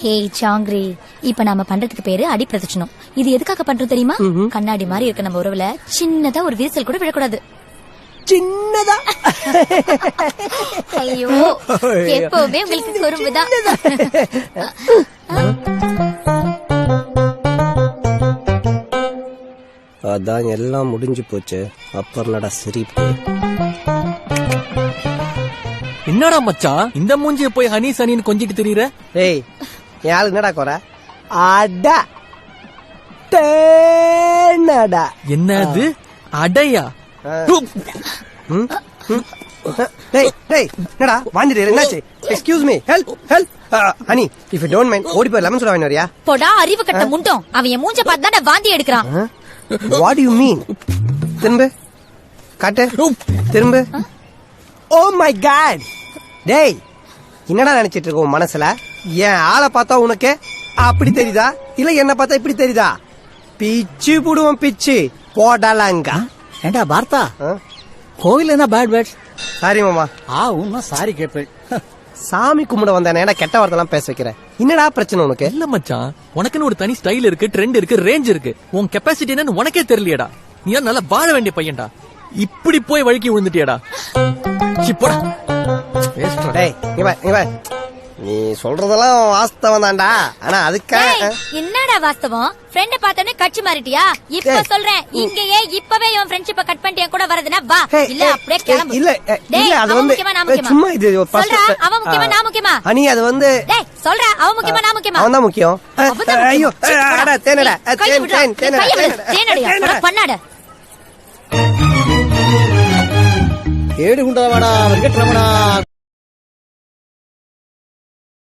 ஹே சாங்கிரி, இப்ப நாம பண்றதுக்கு பேரு அடி பிரதட்சணம். இது எதுக்காக பண்றோம் தெரியுமா? கண்ணாடி மாதிரி இருக்க நம்ம உறவுல சின்னதா ஒரு விரிசல் கூட விழக்கூடாது. சின்னதா? ஐயோ, எப்பவுமே உங்களுக்கு குறும்புதான். அதான் எல்லாம் முடிஞ்சு போச்சு. அப்புறம் சிரிப்பு. என்னடா மச்சான் இந்த மூஞ்சிய போய் ஹனி சனின்னு கொஞ்சிட்டு தெரியற? ஏய், என் ஆளு என்னடா குறை? அடா தேனடா. என்னது அடையா? என்னடா வாந்திட்டு என்னாச்சு? Excuse me, help help. Honey, if you don't mind ஓடி போய் லெமன் சோடா வாங்கி வரியா? போடா அறிவு கட்ட முண்டோம். அவன் என் மூஞ்ச பார்த்து தான் வாந்தி எடுக்கிறான். What do you mean? திரும்ப காட்டு, திரும்ப. Oh my god. டேய், என்னடா நினைச்சிட்டு இருக்க உன் மனசுல? என் ஆளை பார்த்தா உனக்கு அப்படி தெரியுதா, இல்ல என்ன பார்த்தா இப்படி தெரியுதா? பிச்சு புடுவோம் பிச்சு போடலாங்க. ஏண்டா பார்த்தா கோவில் என்ன பேட் பேட்? சாரி மாமா. உன்ன சாரி கேப்பேன். சாமி கும்பிட வந்தேன், என்ன கெட்ட வார்த்தைலாம் பேச வைக்கிறேன். என்னடா பிரச்சனை உனக்கு? இல்ல மச்சான், உனக்குன்னு ஒரு தனி ஸ்டைல் இருக்கு, ட்ரெண்ட் இருக்கு, ரேஞ்ச் இருக்கு. உன் கெப்பாசிட்டி என்னன்னு உனக்கே தெரியலையடா. நீ நல்லா வாழ வேண்டிய பையன்டா. இப்படி போய் வழுக்கி விழுந்துட்டியடா. நீ சொல்றதெல்லாம் வாஸ்தவம் தான்டா. ஆனா அதுக்காக என்னடா வாஸ்தவம்? ஃப்ரெண்ட பார்த்தனே கட்சி மாறிட்டியா? இப்ப சொல்றேன், இங்கேயே இப்பவே என் ஃப்ரெண்ட்ஷிப்பை கட் பண்ணிட்டு என் கூட வரதுனா வா, இல்ல அப்படியே கிளம்பு. இல்ல இல்ல, அது வந்து சும்மா இது சொல்றா. அவன் முக்கியமா நான் முக்கியமா? அனி அது வந்து டேய் சொல்றா, அவன் முக்கியமா நான் முக்கியமா? அவன் தான் முக்கியம். ஐயோ அட தேனடா, தேனடா பண்ணாட. ஏடு குண்டவாடா வெங்கட்ரமணா.